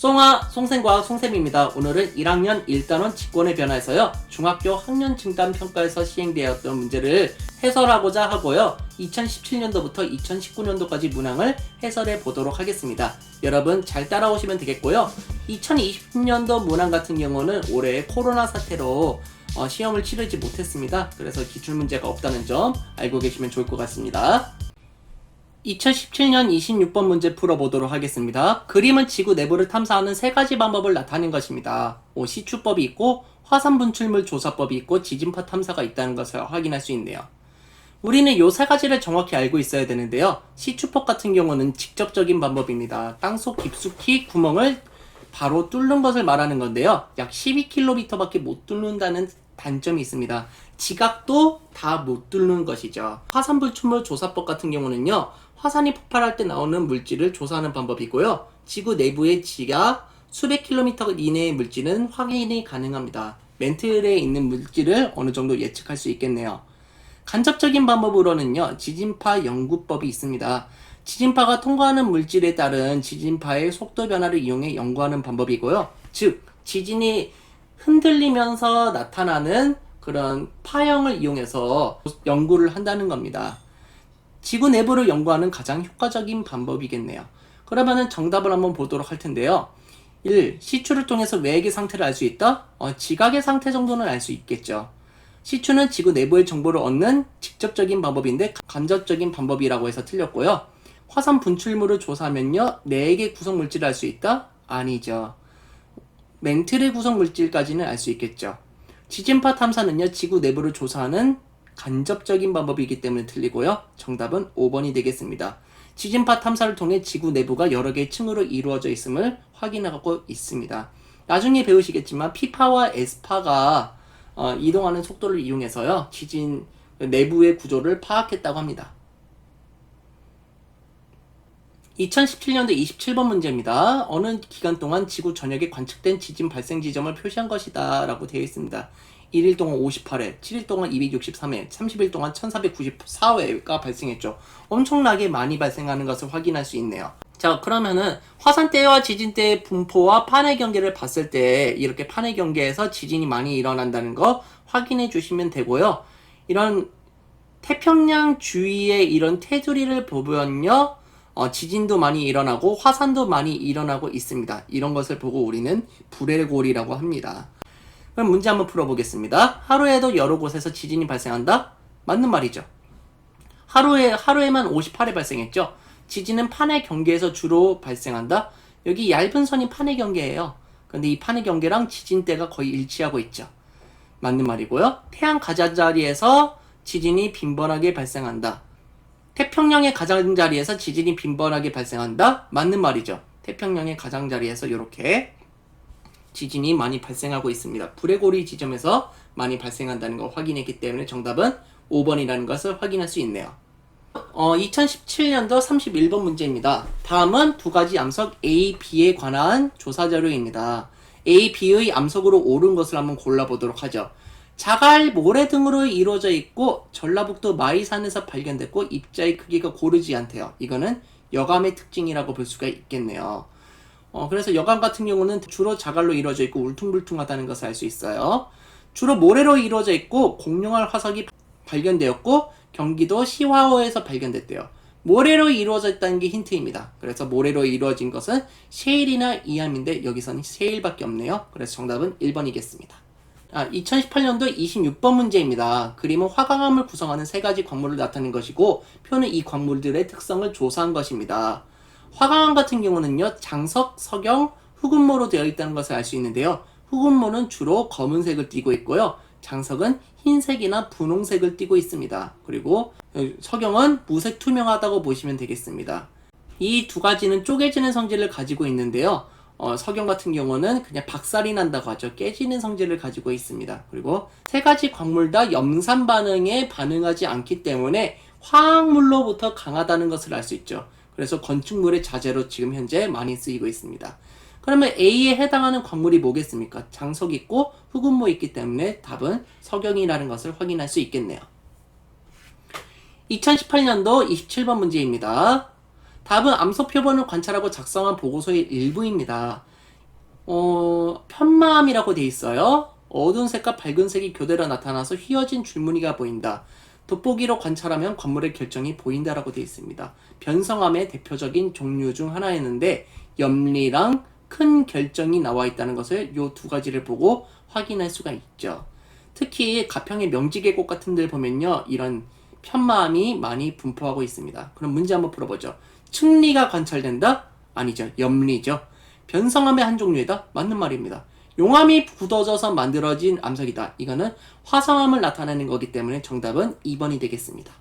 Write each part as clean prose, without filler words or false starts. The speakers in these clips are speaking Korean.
송생과학 송쌤입니다. 오늘은 1학년 1단원 직권의 변화에서요, 중학교 학년 증단 평가에서 시행되었던 문제를 해설하고자 하고요, 2017년도부터 2019년도까지 문항을 해설해 보도록 하겠습니다. 여러분 잘 따라오시면 되겠고요. 2020년도 문항 같은 경우는 올해 코로나 사태로 시험을 치르지 못했습니다. 그래서 기출문제가 없다는 점 알고 계시면 좋을 것 같습니다. 2017년 26번 문제 풀어보도록 하겠습니다. 그림은 지구 내부를 탐사하는 세 가지 방법을 나타낸 것입니다. 시추법이 있고 화산분출물 조사법이 있고 지진파 탐사가 있다는 것을 확인할 수 있네요. 우리는 이 세 가지를 정확히 알고 있어야 되는데요. 시추법 같은 경우는 직접적인 방법입니다. 땅속 깊숙이 구멍을 바로 뚫는 것을 말하는 건데요. 약 12km밖에 못 뚫는다는 단점이 있습니다. 지각도 다 못 뚫는 것이죠. 화산분출물 조사법 같은 경우는요, 화산이 폭발할 때 나오는 물질을 조사하는 방법이고요. 지구 내부의 지하 수백 킬로미터 이내의 물질은 확인이 가능합니다. 멘틀에 있는 물질을 어느 정도 예측할 수 있겠네요. 간접적인 방법으로는요, 지진파 연구법이 있습니다. 지진파가 통과하는 물질에 따른 지진파의 속도 변화를 이용해 연구하는 방법이고요. 즉, 지진이 흔들리면서 나타나는 그런 파형을 이용해서 연구를 한다는 겁니다. 지구 내부를 연구하는 가장 효과적인 방법이겠네요. 그러면은 정답을 한번 보도록 할 텐데요. 1. 시추를 통해서 외액의 상태를 알 수 있다? 지각의 상태 정도는 알 수 있겠죠. 시추는 지구 내부의 정보를 얻는 직접적인 방법인데 간접적인 방법이라고 해서 틀렸고요. 화산 분출물을 조사하면요, 내액의 구성 물질을 알 수 있다? 아니죠. 멘틀의 구성 물질까지는 알 수 있겠죠. 지진파 탐사는요, 지구 내부를 조사하는 간접적인 방법이기 때문에 틀리고요. 정답은 5번이 되겠습니다. 지진파 탐사를 통해 지구 내부가 여러 개의 층으로 이루어져 있음을 확인하고 있습니다. 나중에 배우시겠지만 P파와 S파가 이동하는 속도를 이용해서요, 지진 내부의 구조를 파악했다고 합니다. 2017년도 27번 문제입니다. 어느 기간 동안 지구 전역에 관측된 지진 발생 지점을 표시한 것이다 라고 되어 있습니다. 1일 동안 58회, 7일 동안 263회, 30일 동안 1494회가 발생했죠. 엄청나게 많이 발생하는 것을 확인할 수 있네요. 자, 그러면은 화산대와 지진대의 분포와 판의 경계를 봤을 때 이렇게 판의 경계에서 지진이 많이 일어난다는 거 확인해 주시면 되고요. 이런 태평양 주위의 이런 테두리를 보면요, 지진도 많이 일어나고 화산도 많이 일어나고 있습니다. 이런 것을 보고 우리는 불의 고리라고 합니다. 그럼 문제 한번 풀어보겠습니다. 하루에도 여러 곳에서 지진이 발생한다? 맞는 말이죠. 하루에만 58회 발생했죠. 지진은 판의 경계에서 주로 발생한다? 여기 얇은 선이 판의 경계예요. 근데 이 판의 경계랑 지진대가 거의 일치하고 있죠. 맞는 말이고요. 태양 가장자리에서 지진이 빈번하게 발생한다. 태평양의 가장자리에서 지진이 빈번하게 발생한다? 맞는 말이죠. 태평양의 가장자리에서 이렇게 지진이 많이 발생하고 있습니다. 불의 고리 지점에서 많이 발생한다는 걸 확인했기 때문에 정답은 5번이라는 것을 확인할 수 있네요. 2017년도 31번 문제입니다. 다음은 두 가지 암석 A, B에 관한 조사 자료입니다. A, B의 암석으로 옳은 것을 한번 골라보도록 하죠. 자갈, 모래 등으로 이루어져 있고 전라북도 마이산에서 발견됐고 입자의 크기가 고르지 않대요. 이거는 여감의 특징이라고 볼 수가 있겠네요. 그래서 여감 같은 경우는 주로 자갈로 이루어져 있고 울퉁불퉁하다는 것을 알 수 있어요. 주로 모래로 이루어져 있고 공룡알 화석이 발견되었고 경기도 시화호에서 발견됐대요. 모래로 이루어져 있다는 게 힌트입니다. 그래서 모래로 이루어진 것은 셰일이나 이암인데 여기서는 셰일밖에 없네요. 그래서 정답은 1번이겠습니다. 2018년도 26번 문제입니다. 그림은 화강암을 구성하는 세 가지 광물을 나타낸 것이고 표는 이 광물들의 특성을 조사한 것입니다. 화강암 같은 경우는요, 장석, 석영, 흑운모로 되어 있다는 것을 알 수 있는데요. 흑운모는 주로 검은색을 띠고 있고요. 장석은 흰색이나 분홍색을 띠고 있습니다. 그리고 석영은 무색 투명하다고 보시면 되겠습니다. 이 두 가지는 쪼개지는 성질을 가지고 있는데요. 석영 같은 경우는 그냥 박살이 난다고 하죠. 깨지는 성질을 가지고 있습니다. 그리고 세 가지 광물 다 염산 반응에 반응하지 않기 때문에 화학물로부터 강하다는 것을 알 수 있죠. 그래서 건축물의 자재로 지금 현재 많이 쓰이고 있습니다. 그러면 A에 해당하는 광물이 뭐겠습니까? 장석 있고 흑운모 있기 때문에 답은 석영이라는 것을 확인할 수 있겠네요. 2018년도 27번 문제입니다. 답은 암석 표본을 관찰하고 작성한 보고서의 일부입니다. 편마음이라고 돼 있어요. 어두운 색과 밝은 색이 교대로 나타나서 휘어진 줄무늬가 보인다. 돋보기로 관찰하면 건물의 결정이 보인다라고 돼 있습니다. 변성암의 대표적인 종류 중 하나였는데 염리랑 큰 결정이 나와 있다는 것을 요 두 가지를 보고 확인할 수가 있죠. 특히 가평의 명지계곡 같은 데 보면요, 이런 편마암이 많이 분포하고 있습니다. 그럼 문제 한번 풀어보죠. 층리가 관찰된다? 아니죠. 염리죠. 변성암의 한 종류이다? 맞는 말입니다. 용암이 굳어져서 만들어진 암석이다. 이거는 화성암을 나타내는 거기 때문에 정답은 2번이 되겠습니다.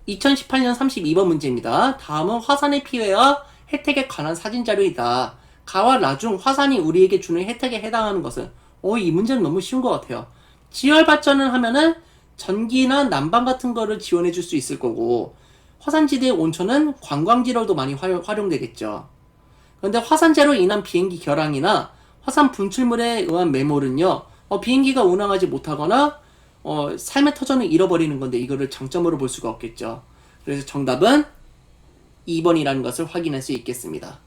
2018년 32번 문제입니다. 다음은 화산의 피해와 혜택에 관한 사진 자료이다. 가와 나중 화산이 우리에게 주는 혜택에 해당하는 것은 이 문제는 너무 쉬운 것 같아요. 지열 발전을 하면은 전기나 난방 같은 거를 지원해 줄 수 있을 거고, 화산지대의 온천은 관광지로도 많이 활용되겠죠. 그런데 화산재로 인한 비행기 결항이나 화산 분출물에 의한 매몰은요, 비행기가 운항하지 못하거나 삶의 터전을 잃어버리는 건데 이거를 장점으로 볼 수가 없겠죠. 그래서 정답은 2번이라는 것을 확인할 수 있겠습니다.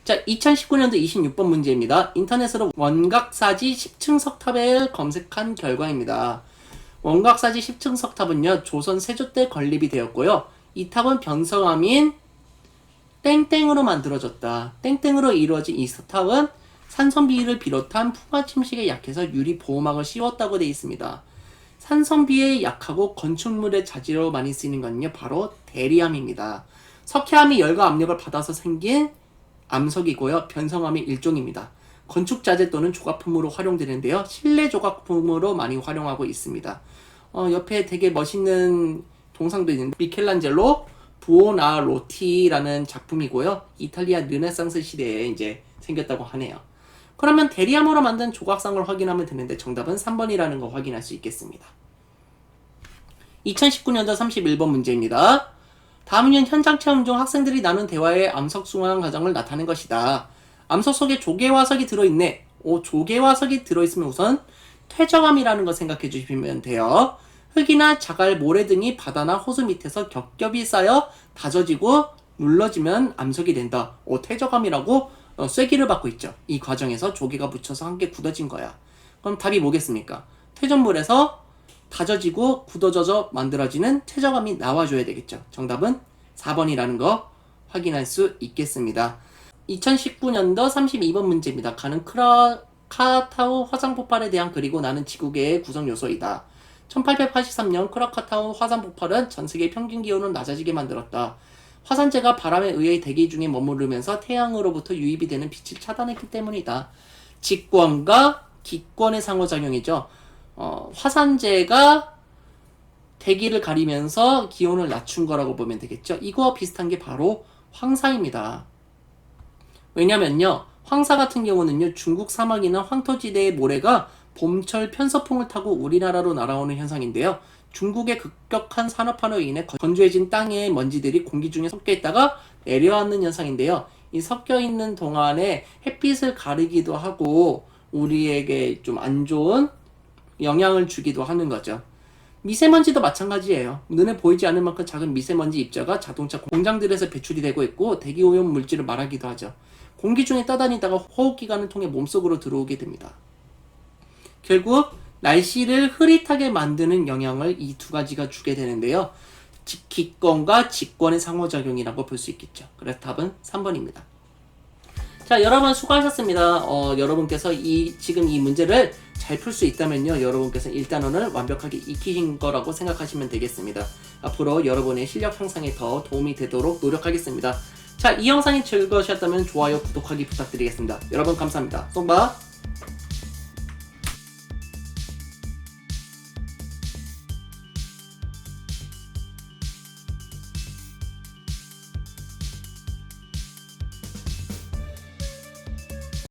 자, 2019년도 26번 문제입니다. 인터넷으로 원각사지 10층 석탑을 검색한 결과입니다. 원각사지 10층 석탑은요, 조선 세조 때 건립이 되었고요. 이 탑은 변성암인 땡땡으로 만들어졌다. 땡땡으로 이루어진 이 석탑은 산성비를 비롯한 풍화 침식에 약해서 유리 보호막을 씌웠다고 되어 있습니다. 산성비에 약하고 건축물의 자재로 많이 쓰이는 것은요, 바로 대리암입니다. 석회암이 열과 압력을 받아서 생긴 암석이고요. 변성암의 일종입니다. 건축 자재 또는 조각품으로 활용되는데요. 실내 조각품으로 많이 활용하고 있습니다. 옆에 되게 멋있는 동상도 있는데 미켈란젤로 부오나로티라는 작품이고요. 이탈리아 르네상스 시대에 이제 생겼다고 하네요. 그러면 대리암으로 만든 조각상을 확인하면 되는데 정답은 3번이라는 거 확인할 수 있겠습니다. 2019년도 31번 문제입니다. 다음은 현장 체험 중 학생들이 나눈 대화의 암석 숭앙 과정을 나타낸 것이다. 암석 속에 조개화석이 들어있네. 조개화석이 들어있으면 우선 퇴적암이라는 거 생각해 주시면 돼요. 흙이나 자갈, 모래 등이 바다나 호수 밑에서 겹겹이 쌓여 다져지고 눌러지면 암석이 된다. 퇴적암이라고 쐐기를 받고 있죠. 이 과정에서 조개가 묻혀서 함께 굳어진 거야. 그럼 답이 뭐겠습니까? 퇴적물에서 다져지고 굳어져서 만들어지는 퇴적암이 나와줘야 되겠죠. 정답은 4번이라는 거 확인할 수 있겠습니다. 2019년도 32번 문제입니다. 가는 크라카타우 화산 폭발에 대한 그리고 나는 지구계의 구성 요소이다. 1883년 크라카타우 화산 폭발은 전 세계 평균 기온을 낮아지게 만들었다. 화산재가 바람에 의해 대기 중에 머무르면서 태양으로부터 유입이 되는 빛을 차단했기 때문이다. 직권과 기권의 상호작용이죠. 화산재가 대기를 가리면서 기온을 낮춘 거라고 보면 되겠죠. 이거와 비슷한 게 바로 황사입니다. 왜냐면요, 황사 같은 경우는요, 중국 사막이나 황토지대의 모래가 봄철 편서풍을 타고 우리나라로 날아오는 현상인데요. 중국의 급격한 산업화로 인해 건조해진 땅의 먼지들이 공기 중에 섞여 있다가 내려앉는 현상인데요. 이 섞여 있는 동안에 햇빛을 가리기도 하고 우리에게 좀 안 좋은 영향을 주기도 하는 거죠. 미세먼지도 마찬가지예요. 눈에 보이지 않을 만큼 작은 미세먼지 입자가 자동차 공장들에서 배출이 되고 있고 대기오염 물질을 말하기도 하죠. 공기 중에 떠다니다가 호흡기관을 통해 몸속으로 들어오게 됩니다. 결국 날씨를 흐릿하게 만드는 영향을 이 두 가지가 주게 되는데요. 기권과 직권의 상호작용이라고 볼 수 있겠죠. 그래서 답은 3번입니다. 자, 여러분 수고하셨습니다. 여러분께서 지금 이 문제를 잘 풀 수 있다면요, 여러분께서 1단원을 완벽하게 익히신 거라고 생각하시면 되겠습니다. 앞으로 여러분의 실력 향상에 더 도움이 되도록 노력하겠습니다. 자, 이 영상이 즐거우셨다면 좋아요, 구독하기 부탁드리겠습니다. 여러분 감사합니다. 송바.